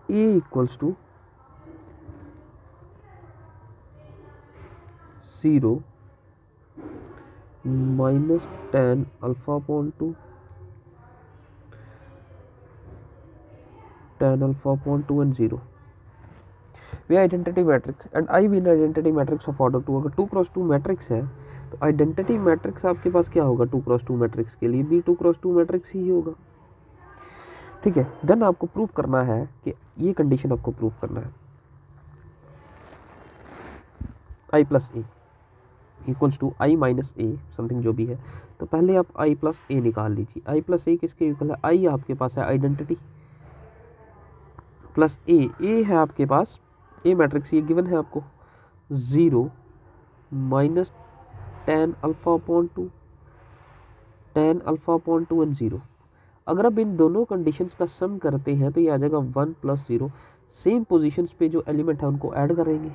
A equals to 0 minus ten alpha upon two tan alpha upon 2 and 0 वे identity matrix and I भी identity matrix of order 2। अगर 2x2 matrix है तो identity matrix आपके पास क्या होगा 2x2 मैट्रिक्स के लिए भी 2x2 मैट्रिक्स ही होगा। ठीक है, देन आपको प्रूव करना है कि ये कंडीशन आपको प्रूव करना है I plus A equals to I minus A something जो भी है। तो पहले आप आई प्लस ए निकाल लीजिए। आई प्लस ए किसके इक्वल है? आई आपके पास है आइडेंटिटी प्लस ए है आपके पास ए मैट्रिक्स, ये गिवन है आपको 0 minus ten alpha upon two and 0। अगर आप इन दोनों कंडीशंस का सम करते हैं तो ये आ जाएगा 1 प्लस 0। सेम पोजीशंस पे जो एलिमेंट है उनको ऐड करेंगे।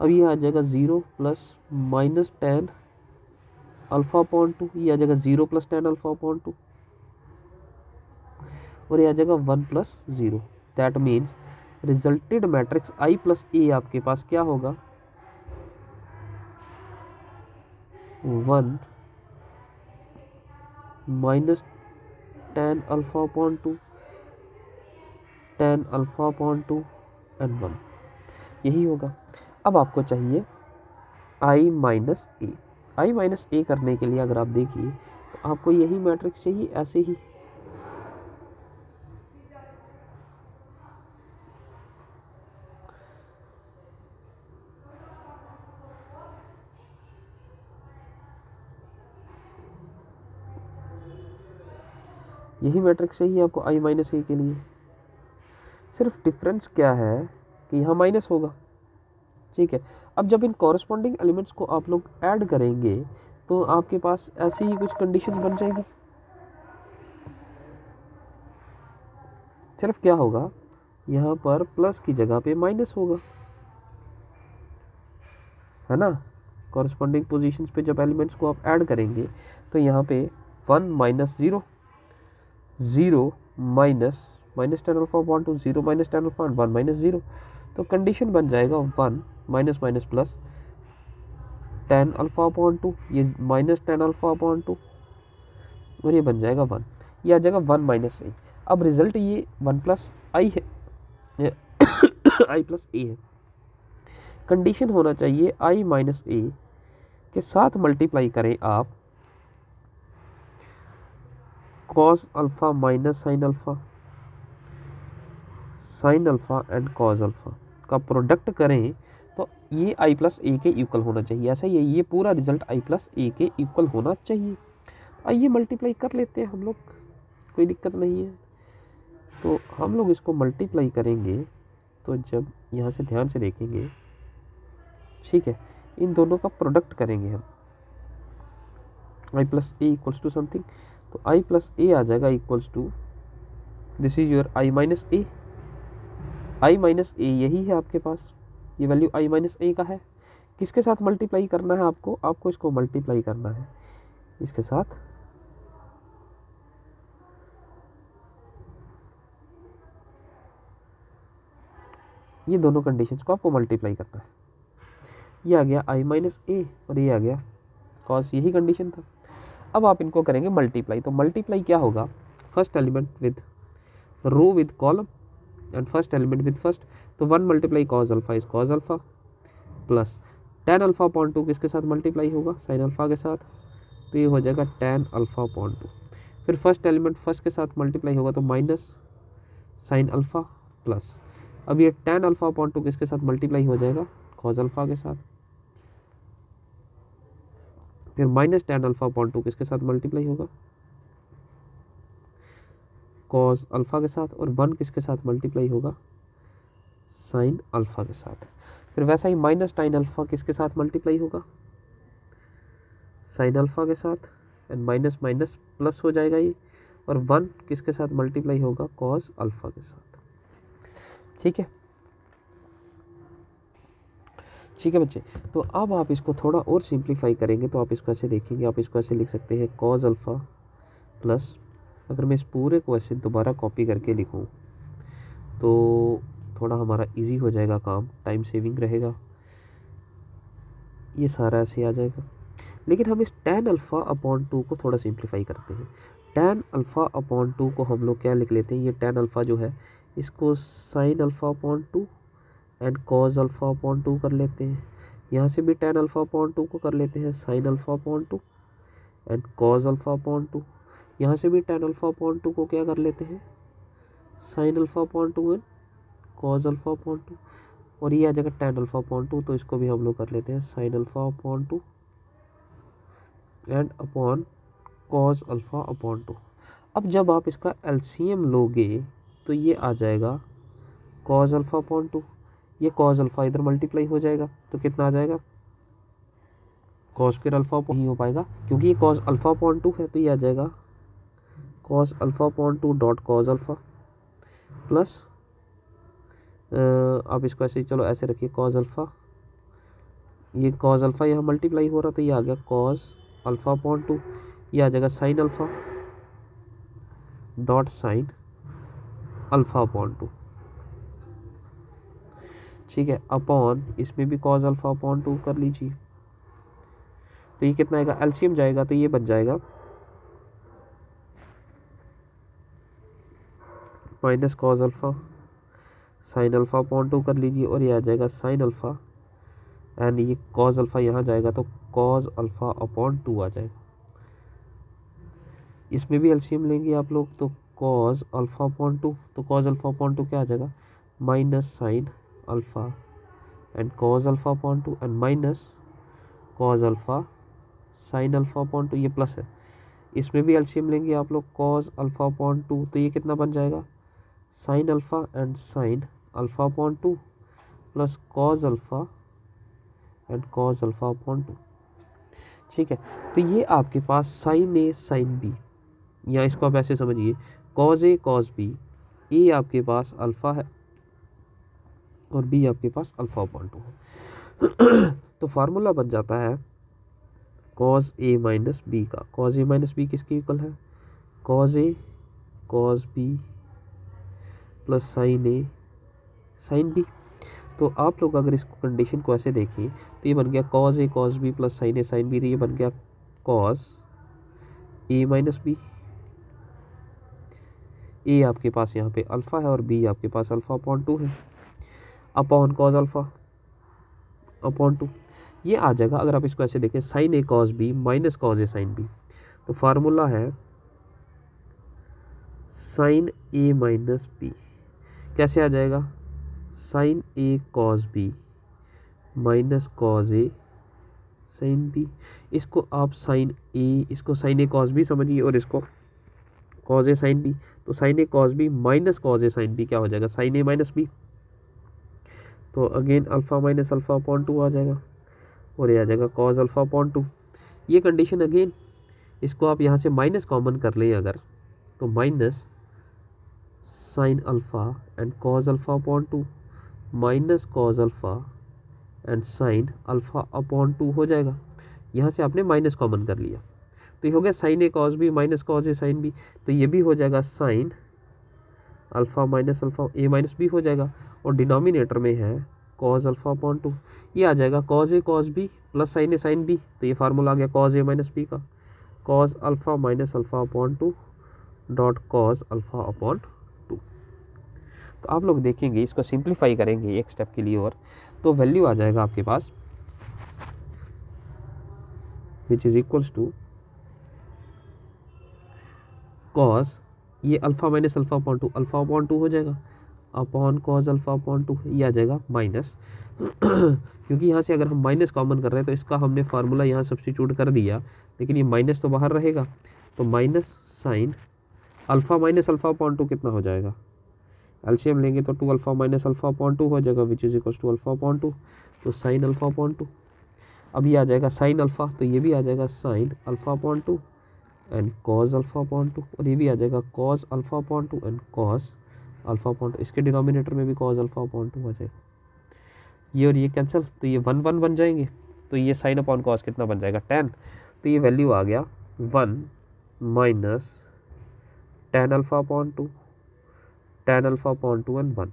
अब ये आ जाएगा 0 plus minus ten alpha upon two, ये आ जाएगा 0 plus ten alpha upon two, और ये आ जाएगा 1 plus 0। That means resulted matrix I plus A आपके पास क्या होगा? 1 minus ten alpha upon two and 1, यही होगा। अब आपको चाहिए आई माइनस ए करने के लिए अगर आप देखिए तो आपको यही मैट्रिक्स चाहिए ऐसे ही। यही मैट्रिक्स चाहिए आपको आई माइनस ए के लिए। सिर्फ डिफरेंस क्या है कि यहाँ माइनस होगा। ठीक है, अब जब इन कॉरस्पॉन्डिंग एलिमेंट्स को आप लोग ऐड करेंगे तो आपके पास ऐसी ही कुछ कंडीशन बन जाएगी। सिर्फ क्या होगा, यहाँ पर प्लस की जगह पे माइनस होगा, है ना। कॉरस्पॉन्डिंग पोजीशंस पे जब एलिमेंट्स को आप ऐड करेंगे तो यहाँ पे 1 minus 0 minus ten alpha upon two 0 minus ten alpha 1 minus 0। तो कंडीशन बन जाएगा 1 minus minus plus ten alpha upon two, ये minus ten alpha upon two, और ये बन जाएगा 1। ये आ जाएगा 1 माइनस ए। अब रिजल्ट ये 1 प्लस आई है आई प्लस ए है। कंडीशन होना चाहिए आई माइनस ए के साथ मल्टीप्लाई करें आप cos alpha minus sine alpha and cos alpha का प्रोडक्ट करें तो ये आई प्लस ए के इक्वल होना चाहिए। ऐसा ही है, ये पूरा रिजल्ट आई प्लस ए के इक्वल होना चाहिए। आइए मल्टीप्लाई कर लेते हैं हम लोग, कोई दिक्कत नहीं है। तो हम लोग इसको मल्टीप्लाई करेंगे तो जब यहाँ से ध्यान से देखेंगे, ठीक है, इन दोनों का प्रोडक्ट करेंगे हम I plus A equals to something. तो आई प्लस ए आ जाएगा equals to, this is your I minus A. I minus A यही है आपके पास, ये वैल्यू आई माइनस ए का है। किसके साथ मल्टीप्लाई करना है आपको इसको मल्टीप्लाई करना है इसके साथ, ये दोनों कंडीशंस को आपको मल्टीप्लाई करना है। ये आ गया आई माइनस ए और ये आ गया कॉस, यही कंडीशन था। अब आप इनको करेंगे मल्टीप्लाई, तो मल्टीप्लाई क्या होगा, first element with row with column and first element with first. तो 1 multiply cos alpha is cos alpha plus ten alpha upon two किसके साथ मल्टीप्लाई होगा, साइन अल्फा के साथ। तो ये हो जाएगा टेन अल्फा अपॉन टू। फिर फर्स्ट एलिमेंट फर्स्ट के साथ मल्टीप्लाई होगा तो माइनस साइन अल्फा प्लस, अब ये टेन अल्फा अपॉन टू किसके साथ मल्टीप्लाई हो जाएगा, कॉस अल्फा के साथ। फिर minus ten alpha upon two किसके साथ मल्टीप्लाई होगा, कॉस अल्फा के साथ, और 1 किसके साथ मल्टीप्लाई होगा, साइन अल्फा के साथ। फिर वैसा ही माइनस टाइन अल्फा किसके साथ मल्टीप्लाई होगा, साइन अल्फा के साथ, एंड माइनस माइनस प्लस हो जाएगा ये, और 1 किसके साथ मल्टीप्लाई होगा, कॉस अल्फा के साथ। ठीक है, ठीक है बच्चे। तो अब आप इसको थोड़ा और सिंप्लीफाई करेंगे तो आप इसको ऐसे देखेंगे, आप इसको ऐसे लिख सकते हैं कॉस अल्फा प्लस, अगर मैं इस पूरे को ऐसे दोबारा कॉपी करके लिखूँ तो थोड़ा हमारा इजी हो जाएगा काम, टाइम सेविंग रहेगा, ये सारा ऐसे आ जाएगा। लेकिन हम इस tan अल्फ़ा अपॉन 2 को थोड़ा सिंप्लीफाई करते हैं। tan अल्फ़ा अपॉन 2 को हम लोग क्या लिख लेते हैं, ये tan अल्फ़ा जो है इसको sin alpha upon 2 and cos alpha upon 2 कर लेते हैं। यहाँ से भी tan अल्फ़ा अपॉन 2 को कर लेते हैं sin alpha upon 2 and cos alpha upon 2। यहाँ से भी tan अल्फ़ा अपॉन 2 को क्या कर लेते हैं, sin alpha upon 2 and cos alpha upon 2। और ये आ जाएगा tan अल्फ़ा अपॉन 2, तो इसको भी हम लोग कर लेते हैं sin alpha upon 2 and upon cos alpha upon 2। अब जब आप इसका एलसीएम लोगे तो ये आ जाएगा cos अल्फ़ा अपॉन 2, ये cos अल्फ़ा इधर मल्टीप्लाई हो जाएगा तो कितना आ जाएगा, cos स्क्वायर अल्फ़ा नहीं हो पाएगा क्योंकि ये cos अल्फ़ा अपॉन 2 है, तो ये आ जाएगा cos alpha upon 2 dot cos alpha plus आप इसको ऐसे चलो ऐसे रखिए cos अल्फ़ा, ये cos अल्फ़ा यहाँ मल्टीप्लाई हो रहा तो ये आ गया cos अल्फ़ा अपॉन 2, ये आ जाएगा sin alpha dot sin alpha upon 2। ठीक है, अपॉन इसमें भी cos अल्फ़ा अपॉन 2 कर लीजिए, तो ये कितना आएगा, एलसीएम जाएगा तो ये बन जाएगा minus cos alpha sin alpha upon 2 कर लीजिए, और ये आ जाएगा sin अल्फ़ा एंड ये cos अल्फ़ा यहाँ जाएगा तो cos अल्फ़ा अपॉन 2 आ जाएगा। इसमें भी एलसीएम लेंगे आप लोग तो cos अल्फ़ा अपॉन 2, तो cos अल्फ़ा अपॉन 2 क्या आ जाएगा, minus sin alpha and cos alpha upon 2 and minus cos alpha sin alpha upon 2, ये प्लस है। इसमें भी एलसीएम लेंगे आप लोग cos अल्फ़ा अपॉन 2, तो ये कितना बन जाएगा, sin alpha and sin alpha upon 2 plus cos alpha and cos alpha upon 2। ठीक है, तो ये आपके पास sin A sin B, या इसको आप ऐसे समझिए cos A cos B, A आपके पास अल्फ़ा है और B आपके पास अल्फ़ा अपॉन 2 है। तो फार्मूला बन जाता है cos A माइनस बी का। cos A माइनस बी किसके इक्वल है, cos A cos B plus sin A sin B। तो आप लोग अगर इसको कंडीशन को ऐसे देखें तो ये बन गया cos A cos B plus sin A sin B, तो ये बन गया cos A माइनस बी। ए आपके पास यहाँ पे अल्फ़ा है और बी आपके पास अल्फ़ा अपॉन 2 है, अपॉन cos अल्फ़ा अपॉन 2। ये आ जाएगा अगर आप इसको ऐसे देखें sin A cos B minus cos A sin B, तो फार्मूला है sin A माइनस बी, कैसे आ जाएगा, sin A cos B minus cos A sin B। इसको आप sin A, इसको sin A cos B समझिए और इसको cos A sin B, तो sin A cos B minus cos A sin B क्या हो जाएगा, sin A माइनस B, तो again alpha minus alpha upon 2 आ जाएगा और ये आ जाएगा cos अल्फ़ा अपॉन 2। ये कंडीशन अगेन इसको आप यहाँ से माइनस कॉमन कर लें अगर, तो minus sine alpha and cos alpha upon 2 minus cos alpha and sine alpha upon 2 हो जाएगा। यहाँ से आपने माइनस कॉमन कर लिया तो ये हो गया sine A cos B minus cos A sin B, तो ये भी हो जाएगा sine alpha minus alpha A minus B हो जाएगा, और डिनोमिनेटर में है cos अल्फ़ा अपॉन 2, ये आ जाएगा cos A cos B plus sign A sin B, तो ये फार्मूला आ गया cos A माइनस B का, cos alpha minus alpha upon 2 dot cos alpha upon 2। तो आप लोग देखेंगे इसको सिंप्लीफाई करेंगे एक स्टेप के लिए, और तो वैल्यू आ जाएगा आपके पास which is equals to cos, ये alpha minus alpha upon 2 alpha upon 2 हो जाएगा अपॉन cos अल्फ़ा अपॉन 2, ये आ जाएगा माइनस क्योंकि यहाँ से अगर हम माइनस कॉमन कर रहे हैं तो इसका हमने फार्मूला यहाँ सब्स्टिट्यूट कर दिया, लेकिन ये माइनस तो बाहर रहेगा, तो minus sign alpha minus alpha upon 2 कितना हो जाएगा, एलसीएम लेंगे तो 2 अल्फ़ा माइनस अल्फ़ा अपॉन 2 हो जाएगा which is equals to alpha upon 2, तो साइन अल्फ़ा अपॉन 2। अब ये आ जाएगा साइन अल्फ़ा, तो ये भी आ जाएगा sine alpha upon 2 and cos alpha upon 2, और ये भी आ जाएगा cos alpha upon 2 and cos alpha upon 2, इसके डिनोमिनेटर में भी cos अल्फ़ा अपॉन 2 आ जाएगा, ये और ये कैंसिल, तो ये 1 1 बन जाएंगे, तो ये साइन अपॉन cos कितना बन जाएगा 10, तो ये वैल्यू आ गया 1 minus tan alpha upon 2 tan alpha upon 2 and 1।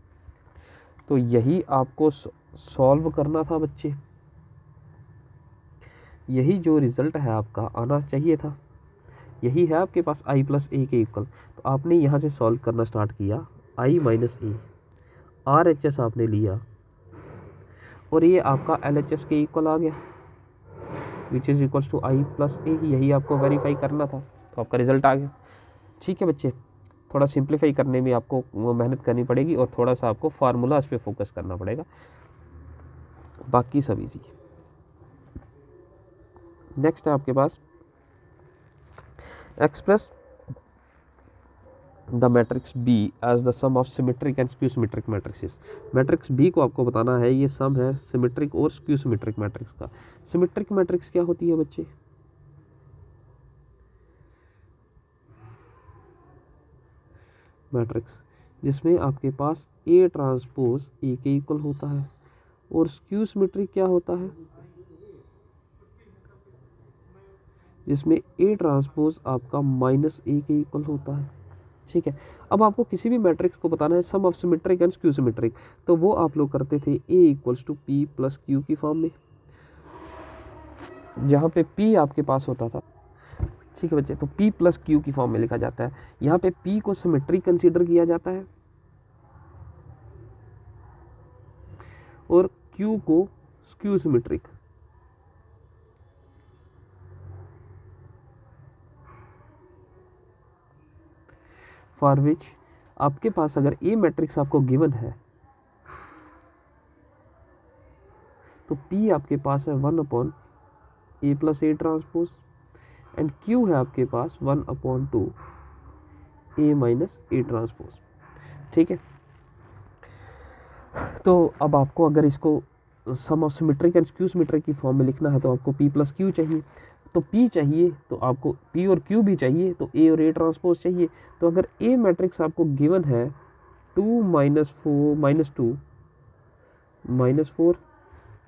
तो यही आपको सॉल्व करना था बच्चे, यही जो रिजल्ट है आपका आना चाहिए था, यही है आपके पास i प्लस ए के इक्वल। तो आपने यहाँ से सॉल्व करना स्टार्ट किया, i minus A, R H S आपने लिया और ये आपका एल एच एस के इक्वल आ गया, which is equals to i plus A. यही आपको वेरीफाई करना था, तो आपका रिजल्ट आ गया। ठीक है बच्चे, थोड़ा सिंप्लीफाई करने में आपको मेहनत करनी पड़ेगी और थोड़ा सा आपको फार्मूलाज पे फोकस करना पड़ेगा, बाकी सब इजी। नेक्स्ट है आपके पास express the matrix B as the sum of symmetric and skew symmetric matrices. Matrix B को आपको बताना है ये सम है सिमेट्रिक और स्क्यू सिमेट्रिक मैट्रिक्स का। सिमेट्रिक मैट्रिक्स क्या होती है बच्चे? मैट्रिक्स जिसमें आपके पास ए ट्रांसपोज ए के इक्वल होता है, और स्क्यू सिमेट्रिक क्या होता है? जिसमें ए ट्रांसपोज आपका माइनस ए के इक्वल होता है। ठीक है, अब आपको किसी भी मैट्रिक्स को बताना है sum of symmetric and skew symmetric, तो वो आप लोग करते थे A equals to P plus Q की फॉर्म में, जहाँ पे पी आपके पास होता था। ठीक है बच्चे, तो पी प्लस क्यू की फॉर्म में लिखा जाता है। यहाँ पे पी को सिमेट्रिक कंसीडर किया जाता है और क्यू को स्क्यू सिमेट्रिक। फॉर विच आपके पास अगर ए मैट्रिक्स आपको गिवन है तो पी आपके पास है 1 upon A plus A transpose and Q है आपके पास 1 upon 2 A minus A transpose. ठीक है, तो अब आपको अगर इसको sum of symmetric and skew symmetric की फॉर्म में लिखना है तो आपको पी प्लस क्यू चाहिए, तो पी चाहिए तो आपको पी और क्यू भी चाहिए, तो ए और ए ट्रांसपोज चाहिए। तो अगर ए मैट्रिक्स आपको गिवन है 2 minus 4 minus 2 minus 4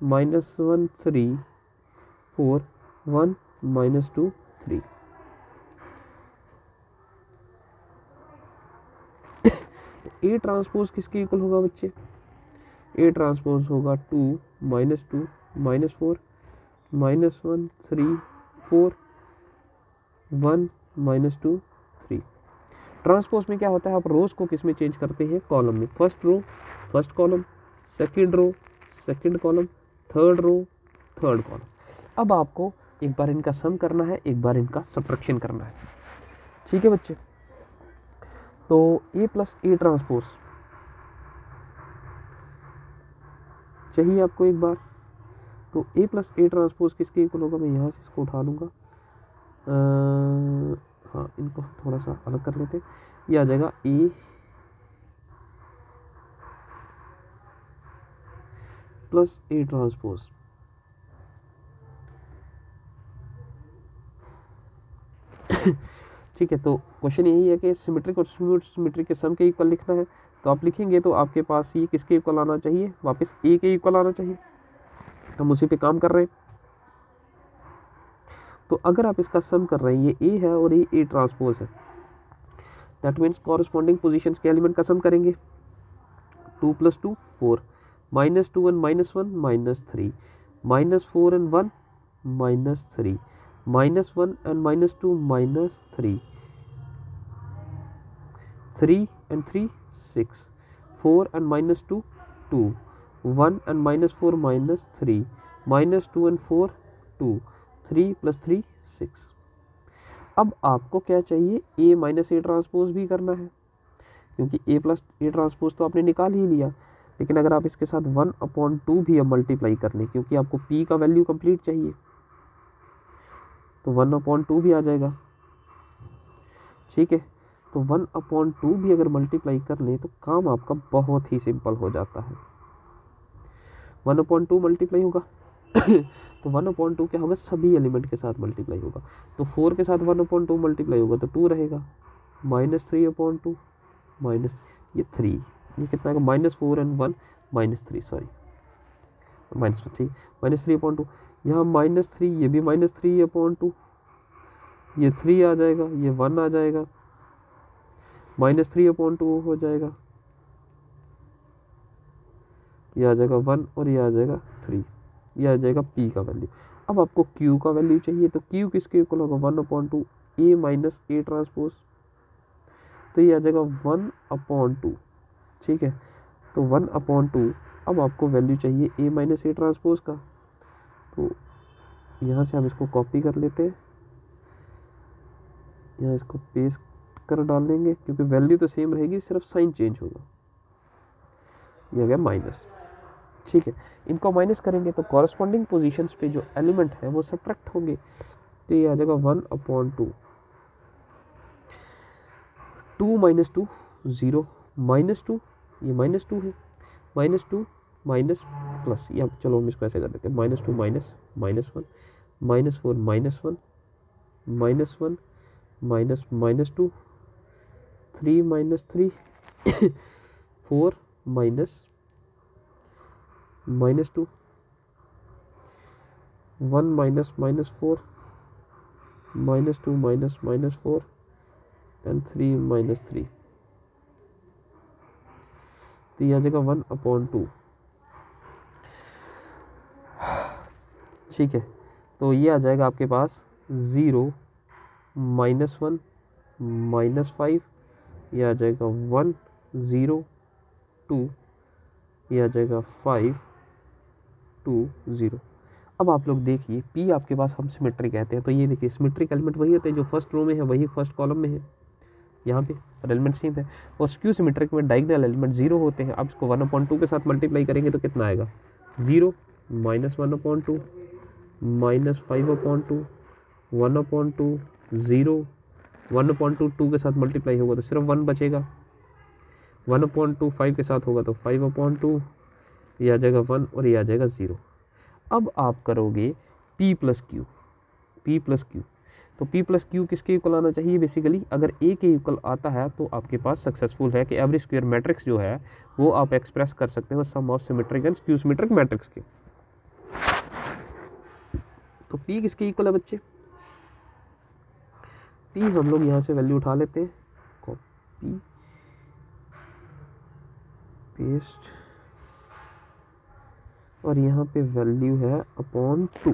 minus 1 3 4 1 minus 2 3, ए ट्रांसपोज किसके इक्वल होगा बच्चे? ए ट्रांसपोज होगा 2 minus 2 minus 4 minus 1 3 4 1 minus 2 3। Transpose में क्या होता है, आप रोज को किस में चेंज करते हैं? कॉलम में। First row first column, second row second column, third row third column. अब आपको एक बार इनका सम करना है, एक बार इनका सब्ट्रैक्शन करना है। ठीक है बच्चे, तो ए प्लस ए ट्रांसपोज चाहिए आपको एक बार, तो ए प्लस ए ट्रांसपोज किसके इक्वल होगा? मैं यहाँ से इसको उठा लूँगा, हाँ इनको थोड़ा सा अलग कर लेते हैं। ये आ जाएगा ए प्लस ए ट्रांसपोज। ठीक है, तो क्वेश्चन यही है कि सिमेट्रिक और सिमेट्रिक के सम के इक्वल लिखना है, तो आप लिखेंगे तो आपके पास ये किसके इक्वल आना चाहिए? वापस ए के इक्वल आना चाहिए। हम उसी पे काम कर रहे हैं, तो अगर आप इसका सम कर रहे हैं, ये ए है और ये ए ट्रांसपोज है, दैट मीन्स कॉरस्पॉन्डिंग पोजीशंस के एलिमेंट का सम करेंगे। 2 + 2 4 -2 and -1 -3 -4 and 1 -3 -1 and -2 -3 3 and 3 6 4 and -2 2 1 and -4 -3 -2 and 4 2 3 + 3 6। अब आपको क्या चाहिए? ए माइनस ए ट्रांसपोज भी करना है, क्योंकि ए प्लस ए ट्रांसपोज तो आपने निकाल ही लिया, लेकिन अगर आप इसके साथ 1/2 भी अब मल्टीप्लाई कर लें, क्योंकि आपको पी का वैल्यू कंप्लीट चाहिए, तो 1/2 भी आ जाएगा। ठीक है, तो 1/2 भी अगर मल्टीप्लाई कर लें तो काम आपका बहुत ही सिंपल हो जाता है। 1/2 मल्टीप्लाई होगा तो 1/2 क्या होगा? सभी एलिमेंट के साथ मल्टीप्लाई होगा, तो 4 के साथ 1/2 मल्टीप्लाई होगा तो 2 रहेगा, -3/2 माइनस ये 3, ये कितना है? -4 and 1 -3 सॉरी -3 -3/2, यहाँ -3, ये भी -3/2, ये 3 आ जाएगा, ये 1 आ जाएगा, -3/2 हो जाएगा, ये आ जाएगा 1 और ये आ जाएगा 3, ये आ जाएगा P का वैल्यू। अब आपको Q का वैल्यू चाहिए, तो Q किसके इक्वल होगा 1/2 A माइनस A ट्रांसपोज, तो ये आ जाएगा 1/2। ठीक है, तो 1/2। अब आपको वैल्यू चाहिए A माइनस A ट्रांसपोज का, तो यहाँ से हम इसको कॉपी कर लेते हैं, यहाँ इसको पेस्ट कर डाल देंगे, क्योंकि वैल्यू तो सेम रहेगी, सिर्फ साइन चेंज होगा। ये आ गया माइनस। ठीक है, इनको माइनस करेंगे तो कॉरस्पॉन्डिंग पोजीशंस पे जो एलिमेंट है वो सब्ट्रैक्ट होंगे, तो ये आ जाएगा 1/2। 2 माइनस 2 0, -2, ये -2 है, -2 माइनस प्लस, या चलो हम इसको ऐसे कर देते हैं, -2 माइनस -1, -4 -1, -1 -2, 3 -3 4 -2, 1 -4, -2 -4 एंड 3 -3, तो ये आ जाएगा 1/2। ठीक है, तो ये आ जाएगा आपके पास 0 -1 -5, ये आ जाएगा 1 0 2, ये आ जाएगा 5 2 0। अब आप लोग देखिए P आपके पास हम सिमेट्री कहते हैं, तो ये देखिए सिमेट्रिक एलिमेंट वही होते हैं जो फर्स्ट रो में है, वही फर्स्ट कॉलम में है, यहाँ पे एलिमेंट सेम है। और स्क्यू सिमेट्रिक में डायगोनल एलिमेंट 0 होते हैं। अब इसको 1/2 के साथ मल्टीप्लाई करेंगे तो कितना आएगा, 0 -1/2 -5/2 1/2 0, 1/2 2 के साथ मल्टीप्लाई होगा तो सिर्फ 1 बचेगा, 1/2 5 के साथ होगा तो 5/2, ये आ जाएगा 1 और ये आ जाएगा 0। अब आप करोगे P प्लस क्यू, तो P प्लस क्यू किसके इक्वल आना चाहिए, बेसिकली अगर A के इक्वल आता है तो आपके पास सक्सेसफुल है कि एवरी स्क्वायर मैट्रिक्स जो है वो आप एक्सप्रेस कर सकते हो sum of symmetric and skew symmetric matrix के। तो P किसके इक्वल है बच्चे, P हम लोग यहाँ से वैल्यू उठा लेते हैं, कॉपी पेस्ट, और यहाँ पे वैल्यू है /2,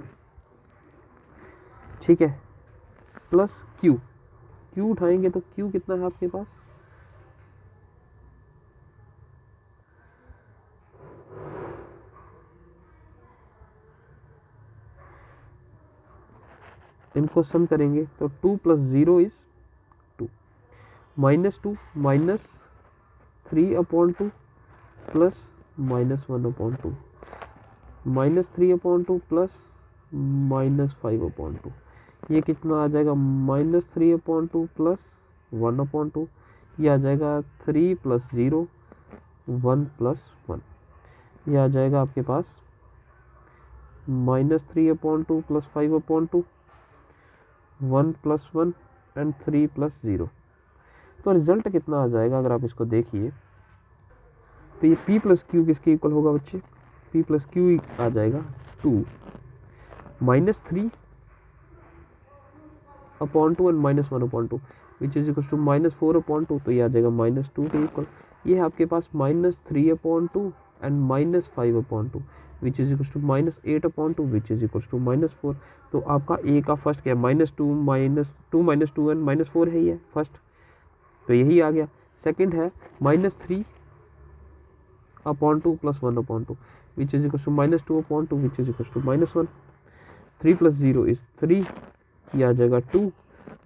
ठीक है, प्लस Q उठाएंगे तो Q कितना है आपके पास, इनको सम करेंगे तो 2 + 0 = 2, -2 -3/2 प्लस -1/2, -3/2 प्लस -5/2, ये कितना आ जाएगा, -3/2 प्लस 1/2, ये आ जाएगा 3 + 0 1 + 1, ये आ जाएगा आपके पास -3/2 प्लस 5/2 1 + 1 एंड 3 + 0। तो रिजल्ट कितना आ जाएगा अगर आप इसको देखिए, तो ये P प्लस क्यू किसके इक्वल होगा बच्चे, P प्लस क्यू आ जाएगा 2 -3/2 and -1/2 which is equal to -4/2, तो ये आ जाएगा -2 के इक्वल। ये है आपके पास -3/2 and -5/2 which is equal to -8/2 which is equal to -4। तो आपका A का फर्स्ट क्या है, -2 एंड -4 है, ये फर्स्ट, तो यही आ गया। सेकंड है -3/2 plus 1/2 which is equal to -2/2 which is equal to -1। 3 + 0 = 3, ये आ जाएगा 2,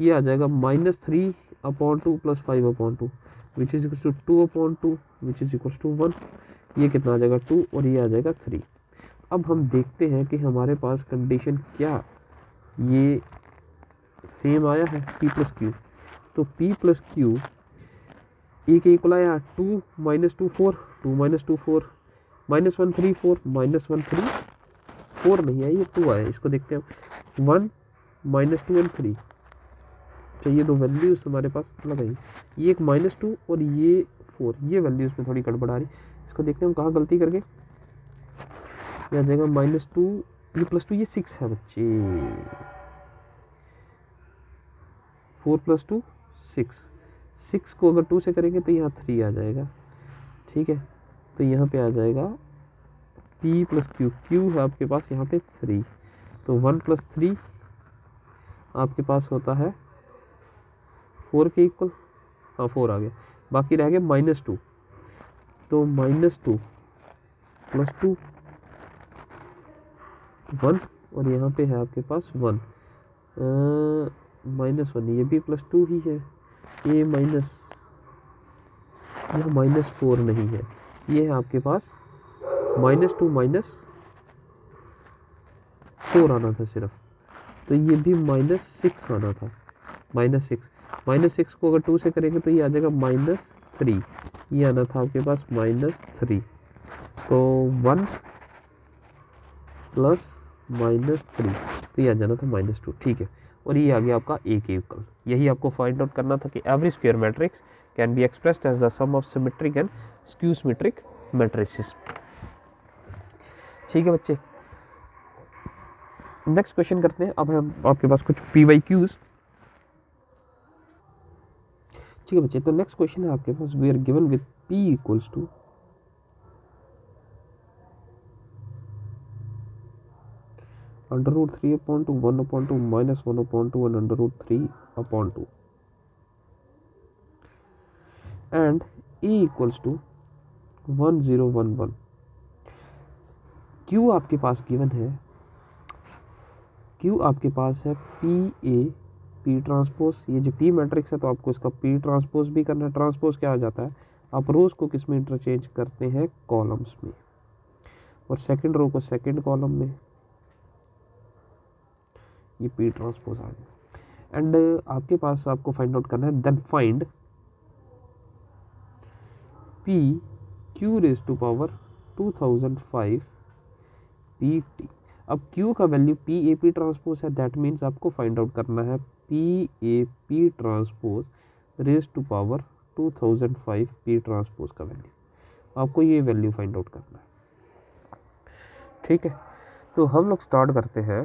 ये आ जाएगा -3/2 plus 5/2 which is equal to 2/2 which is equal to 1, ये कितना आ जाएगा 2 और ये आ जाएगा 3। अब हम देखते हैं कि हमारे पास कंडीशन क्या ये सेम आया है P प्लस क्यू, तो P प्लस क्यू ए के इक्वल आया 2 -2 4, 2 -2 4, -1 3 4, -1 3 4 नहीं है, ये 2 आया, इसको देखते हैं 1 -2 एंड 3, तो ये दो वैल्यूज हमारे पास अलग आई, ये एक -2 और ये 4, ये वैल्यूज में थोड़ी गड़बड़ आ रही, इसको देखते हैं हम कहाँ गलती करके, ये आ जाएगा -2, ये +2, ये 6 है बच्चे, 4 + 2 6 को अगर 2 से करेंगे तो यहाँ 3 आ जाएगा, ठीक है, तो यहाँ पे आ जाएगा पी प्लस क्यू, क्यू है आपके पास यहाँ पे 3, तो 1 + 3 आपके पास होता है 4 के इक्वल, हाँ 4 आ गया, बाकी रह गया -2, तो -2 + 2 1, और यहाँ पे है आपके पास 1 -1, ये भी +2 ही है, ये माइनस, यह -4 नहीं है, ये है आपके पास -2 -4 आना था सिर्फ, तो ये भी -6 आना था, -6 को अगर 2 से करेंगे तो ये आ जाएगा -3, ये आना था आपके पास -3, तो 1 + -3, तो ये आ जाना था -2, ठीक है। और ये आ गया आपका ए के इक्वल। यही आपको फाइंड आउट करना था कि every square matrix can be expressed as the sum of symmetric and skew symmetric matrices. ठीक है बच्चे, नेक्स्ट क्वेश्चन करते हैं। अब हम आपके पास कुछ PYQs। ठीक है बच्चे, तो नेक्स्ट क्वेश्चन है आपके पास, we are given with P equals to √3/2, 1/2, -1/2 and √3/2, and A equals to 1 0 1 1। Q आपके पास गिवन है, Q आपके पास है PA P ट्रांसपोज, ये जो P मैट्रिक्स है तो आपको इसका P ट्रांसपोज भी करना है। ट्रांसपोज क्या आ जाता है, आप रोज को किस में इंटरचेंज करते हैं, कॉलम्स में, और सेकंड रो को सेकंड कॉलम में, ये P ट्रांसपोज आ गया। एंड आपके पास आपको फाइंड आउट करना है, then find P Q⁻² 2005 PT। अब Q का वैल्यू PAP ट्रांसपोज है, दैट मीन्स आपको फाइंड आउट करना है PAP ट्रांसपोज ⁻² 2005 P ट्रांसपोज का वैल्यू, आपको ये वैल्यू फाइंड आउट करना है। ठीक है, तो हम लोग स्टार्ट करते हैं।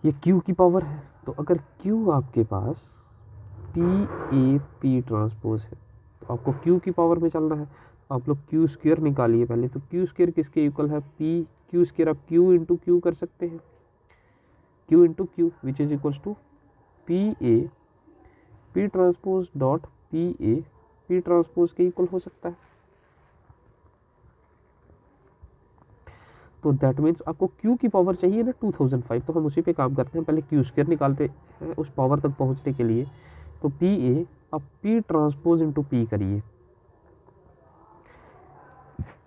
ये Q की पावर है, तो अगर Q आपके पास PAP ट्रांसपोज है तो आपको Q की पावर में चलना है। आप लोग Q² निकालिए पहले, तो Q² किसके इक्वल है, Q² आप Q इंटू Q कर सकते हैं, Q into Q which is equals to PA P transpose dot PA P transpose के इक्वल हो सकता है। तो दैट मीन्स आपको Q की पावर चाहिए ना 2005, तो हम उसी पे काम करते हैं, पहले Q² निकालते हैं उस पावर तक पहुंचने के लिए। तो PA अब P ट्रांसपोज इंटू P करिए,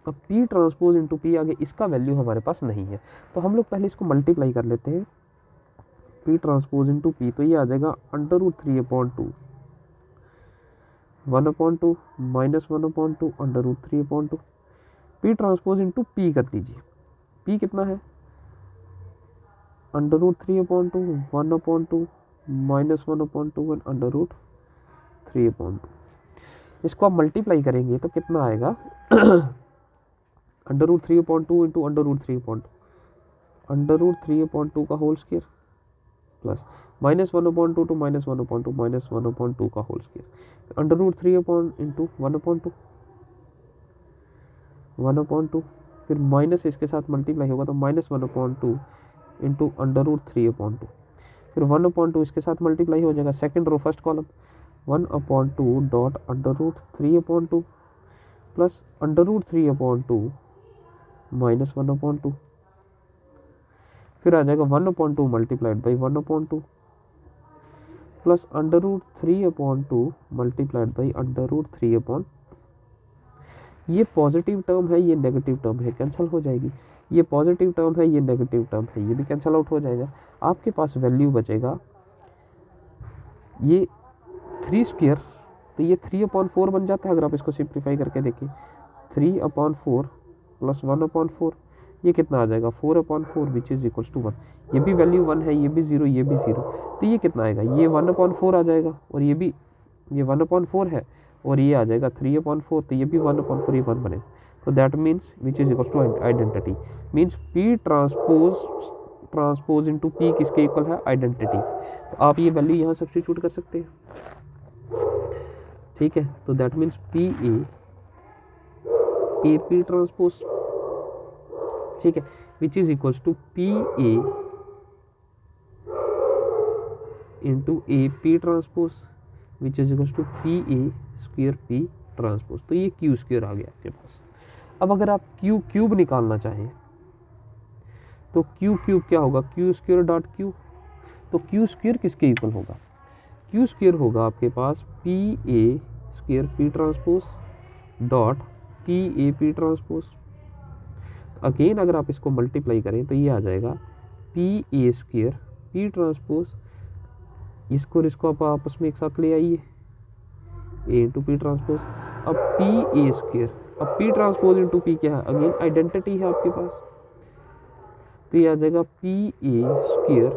अब P ट्रांसपोज इंटू P आगे इसका वैल्यू हमारे पास नहीं है, तो हम लोग पहले इसको मल्टीप्लाई कर लेते हैं, P ट्रांसपोज इंटू P, तो ये आ जाएगा √3/2 1/2 -1/2 √3/2। P ट्रांसपोज इंटू P कर लीजिए, P कितना है, √3/2 1/2 -1/2 and √3/2। इसको आप मल्टीप्लाई करेंगे तो कितना आएगा, √3/2 इंटू √3/2, √3/2 का होल स्क्वायर प्लस -1/2 to -1/2 -1/2 का होल स्क्वायर, √3 इंटू 1/2 1/2, फिर माइनस इसके साथ मल्टीप्लाई होगा तो -1/2 इंटू √3/2, फिर 1/2 इसके साथ मल्टीप्लाई हो जाएगा, second row first column 1/2 dot √3/2 plus √3/2 -1/2, फिर आ जाएगा 1/2 multiplied by 1/2 plus √3/2 multiplied by √3/, ये पॉजिटिव टर्म है, ये नेगेटिव टर्म है, कैंसिल हो जाएगी, ये पॉजिटिव टर्म है, ये नेगेटिव टर्म है, ये भी कैंसिल आउट हो जाएगा। आपके पास वैल्यू बचेगा ये 3² तो ये 3/4 बन जाता है, अगर आप इसको सिंप्लीफाई करके देखें 3/4 प्लस 1/4, ये कितना आ जाएगा 4/4 विच इज इक्वल्स टू 1। ये भी वैल्यू 1 है, ये भी 0, ये भी 0, तो ये कितना आएगा, ये 1/4 आ जाएगा, और ये भी ये 1/4 है, और ये आ जाएगा 3/4, तो ये भी 1/4 ये 1 बनेगा। तो that means which is equals to identity, means P transpose into P किसके इक्वल है, आइडेंटिटी। तो आप ये वैल्यू यहाँ सब्स्टिट्यूट कर सकते हैं। ठीक है, तो that means PA A P transpose, ठीक है, which is equals to P A into A P transpose which is equals to P A square P transpose. तो ये क्यू स्क्वेयर आ गया आपके पास। अब अगर आप क्यू क्यूब निकालना चाहें तो क्यू क्यूब क्या होगा, क्यू स्क्वेयर डॉट क्यू। तो क्यू स्क्वेयर किसके इक्वल होगा, क्यू स्क्वेयर होगा आपके पास P A square P transpose dot P A P transpose. Again अगर आप इसको मल्टीप्लाई करें तो ये आ जाएगा P A square P transpose, इसको और इसको आप आपस में एक साथ ले आइए, ए इंटू पी ट्रांसपोज। अब पी ए स्क्वेयर, अब पी ट्रांसपोज इंटू पी क्या है, अगेन आइडेंटिटी है आपके पास, तो ये आ जाएगा P A square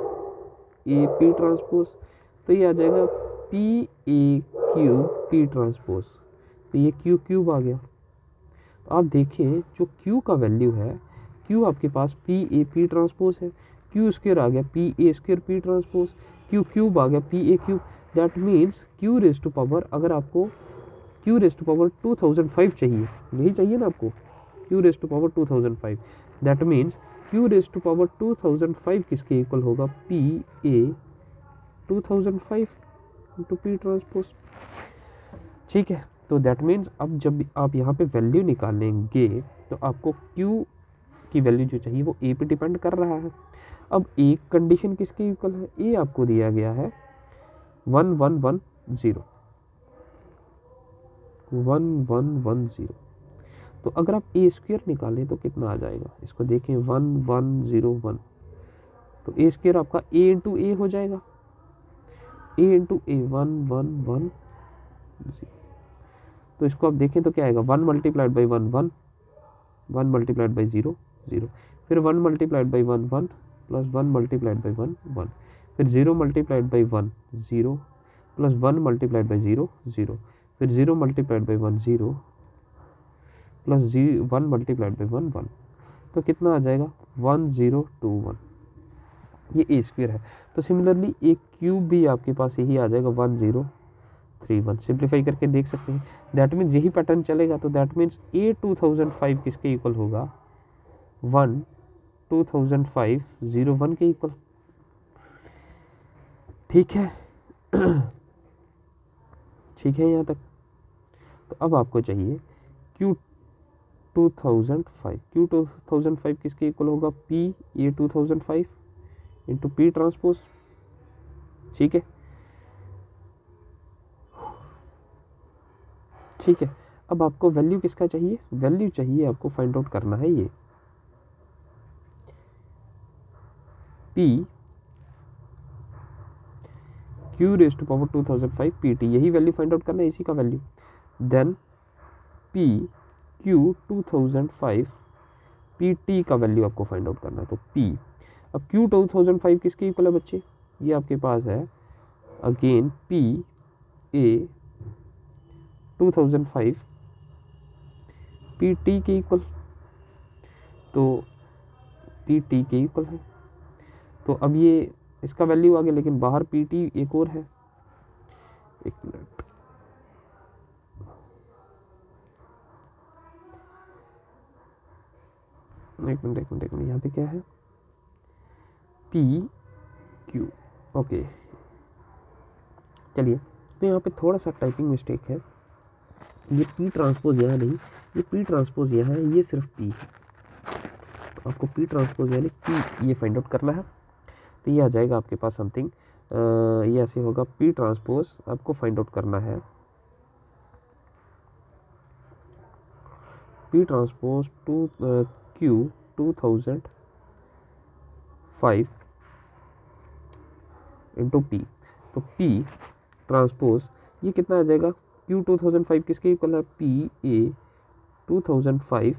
A P transpose. तो ये आ जाएगा P A cube P transpose. तो ये क्यू क्यूब आ गया। तो आप देखें जो क्यू का वैल्यू है, क्यू आपके पास पी ए पी ट्रांसपोज है, क्यू स्क्वेयर आ गया P A square P transpose, Q cube आ गया P A cube. That means Q raise to power, अगर आपको क्यू रेज टू पावर 2005 चाहिए, यही चाहिए ना आपको, Q raise to power 2005, that means Q raise to power 2005 किसके इक्वल होगा, P A 2005 into P transpose, ठीक है। तो दैट मीन्स अब जब भी आप यहाँ पे वैल्यू निकालेंगे तो आपको क्यू की वैल्यू जो चाहिए वो ए पे डिपेंड कर रहा है। अब एक कंडीशन किसके इक्वल है, ए आपको दिया गया है 1110 1110। तो अगर आप ए स्क्वेयर निकालें तो कितना आ जाएगा, इसको देखें 1101। तो ए स्क्वेयर आपका ए इंटू ए हो जाएगा, ए इंटू ए 1110। तो इसको आप देखें तो क्या आएगा, 1 मल्टीप्लाइड बाई 1 1, 1 मल्टीप्लाइड बाई 0 0, फिर 1 multiplied by 1 1 plus 1 multiplied by 1 1, फिर 0 multiplied by 1 0 plus 1 multiplied by 0 0, फिर 0 multiplied by 1 0 plus 1 multiplied by 1 1। तो कितना आ जाएगा 1021, ये ए स्क्वेयर है। तो सिमिलरली एक क्यूब भी आपके पास यही आ जाएगा 1031। सिंप्लीफाई करके देख सकते हैं, दैट मीन्स यही पैटर्न चलेगा। तो दैट मीन्स ए 2005 किसके इक्वल होगा, 2005 01 के इक्वल, ठीक है। ठीक है यहाँ तक। तो अब आपको चाहिए Q 2005 किसके इक्वल होगा, P A 2005 into P transpose, ठीक है। ठीक है, अब आपको वैल्यू किसका चाहिए, वैल्यू चाहिए आपको फाइंड आउट करना है ये P Q raise to power 2005 PT, यही वैल्यू फाइंड आउट करना है, इसी का value. Then P Q 2005 PT का वैल्यू आपको फाइंड आउट करना है। तो P, अब Q 2005 किसके इक्वल है बच्चे, ये आपके पास है अगेन P A 2005 PT के इक्वल, तो PT के इक्वल है। तो अब ये इसका वैल्यू आ गया, लेकिन बाहर PT एक और है, एक मिनट, यहाँ पे क्या है, PQ, ओके। चलिए, तो यहाँ पे थोड़ा सा टाइपिंग मिस्टेक है, ये P ट्रांसपोज यहाँ नहीं, ये P ट्रांसपोज यहाँ है, ये सिर्फ P है। तो आपको P ट्रांसपोज यानी P ये फाइंड आउट करना है। तो ये आ जाएगा आपके पास समथिंग, ये ऐसे होगा, P ट्रांसपोज आपको फाइंड आउट करना है, P transpose Q 2005 into P। तो P ट्रांसपोज ये कितना आ जाएगा, Q 2005 किसके इक्वल है, P A 2005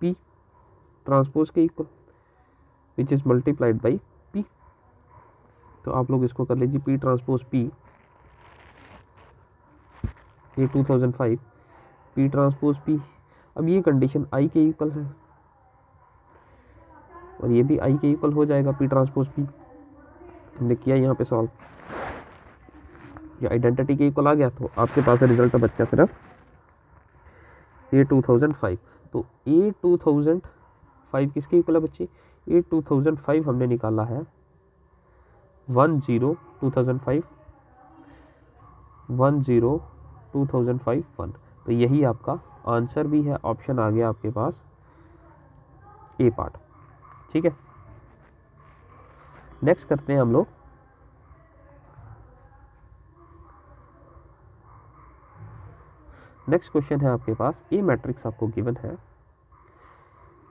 P ट्रांसपोज के equal, which is multiplied by P। तो आप लोग इसको कर लीजिए, P ट्रांसपोज P ये 2005 P ट्रांसपोज P। अब ये कंडीशन I के इक्वल है और ये भी I के इक्वल हो जाएगा, P ट्रांसपोज P। हमने किया यहाँ पे सॉल्व, ये आइडेंटिटी के इक्वल आ गया। तो आपके पास रिजल्ट बच्चा सिर्फ ये 2005, तो ए 2005 किसके इक्वल है बच्चे? ए 2005 हमने निकाला है 2005 1, तो यही आपका आंसर भी है, ऑप्शन आ गया आपके पास ए पार्ट। ठीक है, नेक्स्ट करते हैं हम लोग नेक्स्ट क्वेश्चन है आपके पास, ए मैट्रिक्स आपको गिवन है,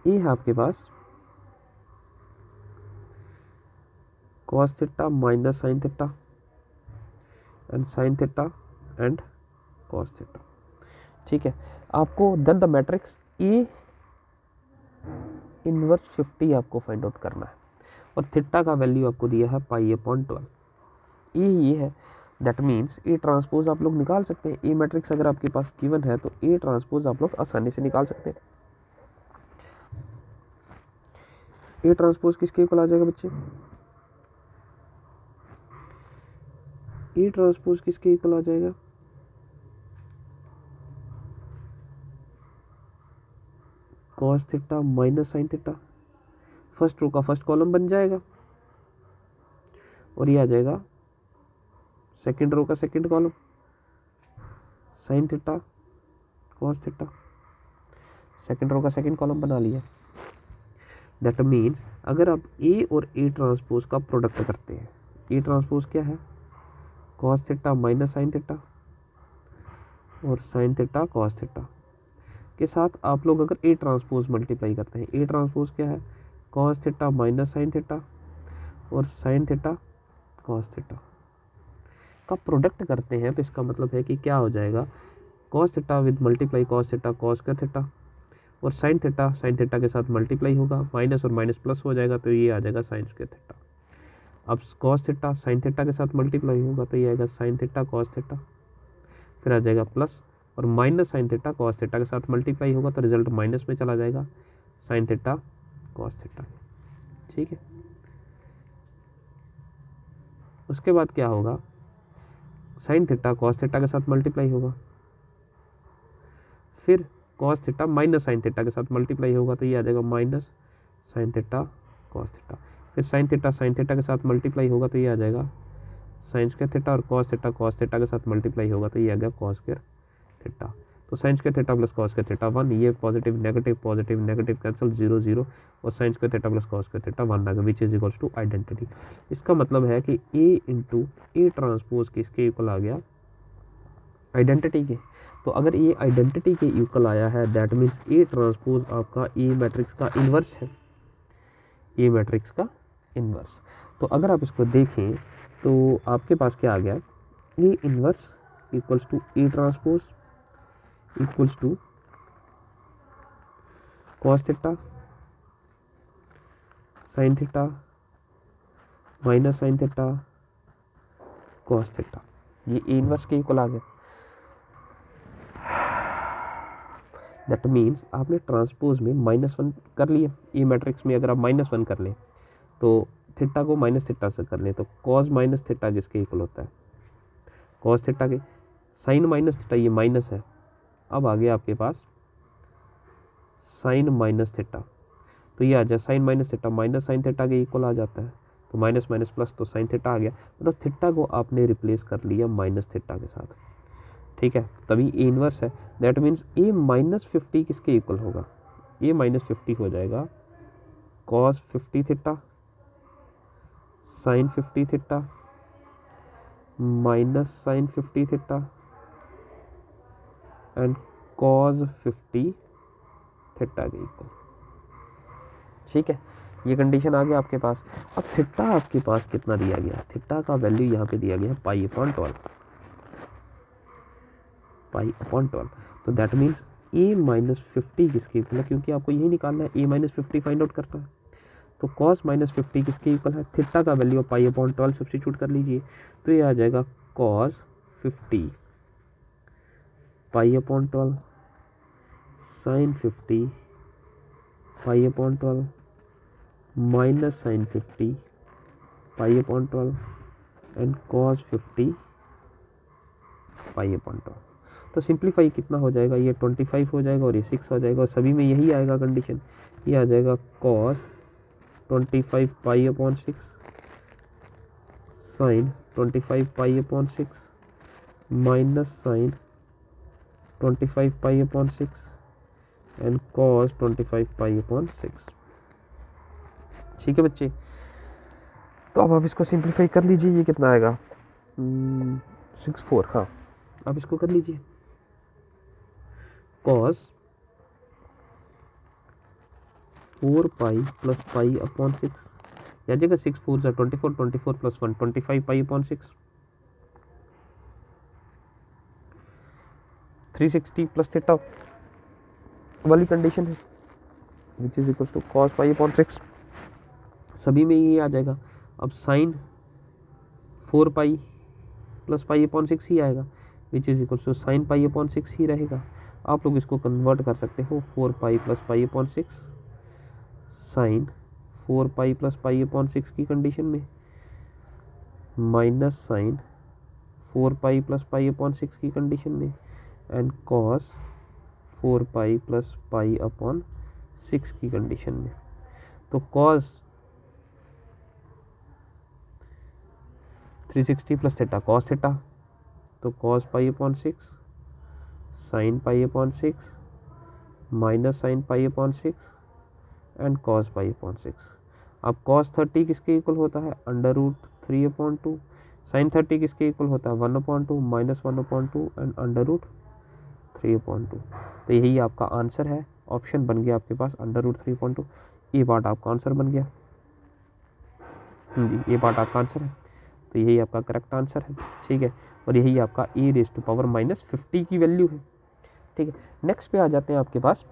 ए है आपके पास cos theta minus sine theta and sine theta and cos theta. ठीक है, आपको then the matrix A inverse 50 आपको फाइंड आउट करना है, और थीटा का वैल्यू आपको दिया है π/12। ये है, दैट मीन्स ए ट्रांसपोज आप लोग निकाल सकते हैं। ए मैट्रिक्स अगर आपके पास गिवन है तो ए ट्रांसपोज आप लोग आसानी से निकाल सकते हैं। ए ट्रांसपोज किसके इक्वल आ जाएगा बच्चे? ए ट्रांसपोज किसके इक्वल आ जाएगा? cos theta minus sine theta, first row का फर्स्ट कॉलम बन जाएगा, और ये आ जाएगा सेकंड रो का second column, sine theta cos theta, second row का सेकंड कॉलम बना लिया। दैट मीन्स अगर आप ए और ए ट्रांसपोज का प्रोडक्ट करते हैं, ए ट्रांसपोज क्या है? cos theta minus sine theta और साइन थीटा cos थीटा के साथ आप लोग अगर ए ट्रांसपोज मल्टीप्लाई करते हैं, ए ट्रांसपोज क्या है? cos theta minus sine theta और साइन थीटा cos थीटा का प्रोडक्ट करते हैं, तो इसका मतलब है कि क्या हो जाएगा? cos theta with multiply cos theta cos square theta, और साइन थीटा के साथ मल्टीप्लाई होगा, माइनस और माइनस प्लस हो जाएगा, तो ये आ जाएगा साइन स्क्वायर थीटा। अब cos थीटा साइन थीटा के साथ मल्टीप्लाई होगा, तो ये आएगा साइन थीटा cos थीटा, फिर आ जाएगा प्लस, और minus sine theta cos theta के साथ मल्टीप्लाई होगा, तो रिजल्ट माइनस में चला जाएगा, साइन थीटा cos थीटा। ठीक है, उसके बाद क्या होगा? साइन थीटा cos थीटा के साथ मल्टीप्लाई होगा, फिर cos theta minus sine theta के साथ मल्टीप्लाई होगा, तो ये आ जाएगा minus sine theta cos theta, फिर साइन थीटा के साथ मल्टीप्लाई होगा, तो ये आ जाएगा साइन स्क्वायर थीटा, और cos थीटा के साथ मल्टीप्लाई होगा, तो ये आ गया cos स्क्वायर थीटा। तो sine square theta plus cos square theta 1, ये पॉजिटिव नेगेटिव कैंसिल 0 0, और sine square theta plus cos square theta 1 आ गया, which is equals to identity. इसका मतलब है कि ए इंटू ए ट्रांसपोज किसके इक्वल आ गया? आइडेंटिटी के। तो अगर ये आइडेंटिटी के इक्वल आया है, दैट मीन्स ए ट्रांसपोज आपका ए मैट्रिक्स का इन्वर्स है, ए मैट्रिक्स का इन्वर्स। तो अगर आप इसको देखें तो आपके पास क्या आ गया? A inverse equals to A transpose equals to cos theta sine theta minus sine theta cos theta, ये ए इन्वर्स के इक्वल आ गया। दैट मीन्स आपने ट्रांसपोज में -1 कर लिया, ए मैट्रिक्स में अगर आप -1 कर लें तो थीटा को माइनस थीटा से कर लें, तो cos माइनस थीटा किसके इक्वल होता है? cos थीटा के, साइन माइनस थीटा ये माइनस है, अब आ गया आपके पास साइन माइनस थीटा, तो ये आ जाए sine minus theta minus sine theta के इक्वल आ जाता है, तो माइनस माइनस प्लस, तो साइन थीटा आ गया, मतलब थीटा को आपने रिप्लेस कर लिया माइनस थीटा के साथ। ठीक है, तभी ए इनवर्स है। दैट मीन्स ए -50 किसके इक्वल होगा? ए -50 हो जाएगा cos 50 theta sine 50 theta minus sine 50 theta and cos 50 theta के इक्वल। ठीक है, ये कंडीशन आ गया आपके पास। अब थीटा आपके पास कितना दिया गया? थीटा का वैल्यू यहाँ पे दिया गया है π/12, तो दैट मीन्स ए -50 किसके इक्वल है? क्योंकि आपको यही निकालना है, ए -50 फाइंड आउट करना है, तो cos -50 किसके इक्वल है? थीटा का वैल्यू π/12 सब्स्टिट्यूट कर लीजिए, तो ये आ जाएगा cos 50 π/12 sine 50 π/12 minus sine 50 π/12 and cos 50 π/12। तो सिंप्लीफाई कितना हो जाएगा, ये 25 हो जाएगा और ये 6 हो जाएगा, और सभी में यही आएगा कंडीशन, ये आ जाएगा cos 25 pi upon 6 sine 25 pi upon 6 minus sine 25 pi upon 6 and cos 25 pi upon 6। ठीक है बच्चे, तो अब आप इसको सिंप्लीफाई कर लीजिए, ये कितना आएगा 64। हाँ आप इसको कर लीजिए, cos 4 pi plus pi upon 6 या जगह 6 4 जा 24, 24 plus 1 25 pi upon 6 360 plus theta वाली कंडीशन है which is equal to cos pi upon 6। सभी में ये आ जाएगा। अब sine 4 pi plus pi upon 6 ही आएगा which is equal to sine pi upon 6 ही रहेगा। आप लोग इसको कन्वर्ट कर सकते हो 4 pi plus pi upon 6 sine 4 pi plus pi upon 6 की कंडीशन में minus sine 4 pi plus pi upon 6 की कंडीशन में and cos 4 pi plus pi upon 6 की कंडीशन में। तो cos 360 plus theta cos theta, तो cos pi upon 6 sine pi upon 6 minus sine pi upon 6 and cos pi upon 6। अब cos 30 किसके equal होता है √3/2, साइन 30 किसके इक्वल होता है 1/2 माइनस 1/2 एंड √3/2। तो यही आपका आंसर है, ऑप्शन बन गया आपके पास √3/2। ये पार्ट आपका आंसर बन गया जी, ये पार्ट आपका आंसर है, तो यही आपका करेक्ट आंसर है। ठीक है, और यही आपका e⁻⁻50 की वैल्यू है। ठीक है, नेक्स्ट पे आ जाते हैं आपके पास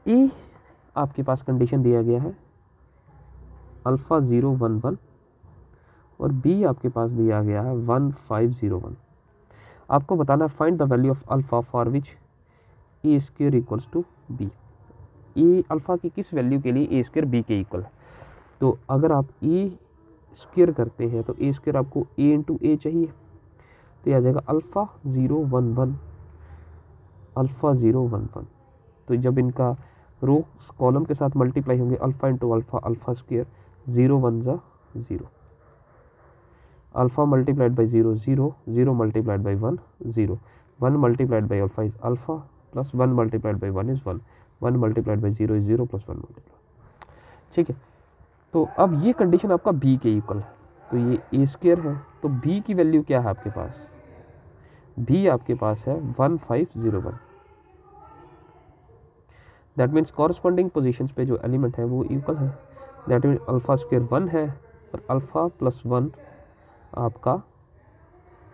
e आपके पास कंडीशन दिया गया है अल्फ़ा 011 और b आपके पास दिया गया है 1501। आपको बताना है find the value of alpha for which A square equals to B. A alpha की किस वैल्यू के लिए ए स्क्वायर बी के इक्वल है। तो अगर आप ए स्क्वायर करते हैं तो ए स्क्वायर आपको a इंटू ए चाहिए, तो यह आ जाएगा अल्फ़ा 011 अल्फ़ा 011। तो जब इनका रो कॉलम के साथ मल्टीप्लाई होंगे alpha into alpha alpha square 0 1 ज़ा 0 alpha multiplied by 0 0 0 multiplied by 1 0 1 multiplied by alpha is alpha plus 1 multiplied by 1 is 1 1 multiplied by 0 is 0 plus 1 multiplied. ठीक है, तो अब ये कंडीशन आपका b के इक्वल है, तो ये ए स्क्वायर है, तो b की वैल्यू क्या है आपके पास, b आपके पास है 1501। दैट मीन्स कॉरस्पॉन्डिंग पोजीशंस पे जो एलिमेंट है वो इक्वल है। दैट मीन्स अल्फ़ा स्क्वायर 1 है और अल्फ़ा प्लस 1 आपका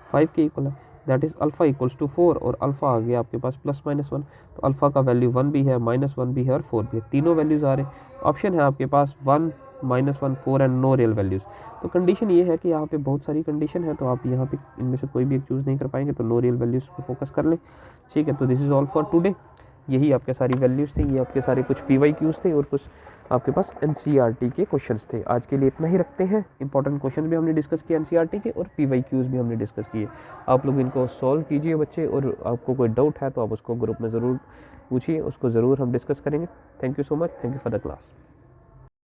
5 के इक्वल है। That is alpha equals to 4 और अल्फ़ा आ गया आपके पास प्लस माइनस 1, तो अल्फ़ा का वैल्यू 1 भी है माइनस 1 भी है और 4 भी है, तीनों वैल्यूज़ आ रहे। ऑप्शन है आपके पास 1 -1 4 एंड नो रियल वैल्यूज़। तो कंडीशन ये है कि यहाँ पे बहुत सारी कंडीशन है, तो आप यहाँ पे इनमें से कोई भी एक चूज़ नहीं कर पाएंगे, तो नो रियल वैल्यूज़ पे फोकस कर लें। ठीक है, तो this is all for today. यही आपके सारी वैल्यूज़ थी, ये आपके सारे कुछ PYQs थे और कुछ आपके पास NCERT के क्वेश्चंस थे। आज के लिए इतना ही रखते हैं। इंपॉर्टेंट क्वेश्चन भी हमने डिस्कस किए NCERT के और PYQs भी हमने डिस्कस किए। आप लोग इनको सॉल्व कीजिए बच्चे, और आपको कोई डाउट है तो आप उसको ग्रुप में ज़रूर पूछिए, उसको ज़रूर हम डिस्कस करेंगे। Thank you so much, thank you for the class.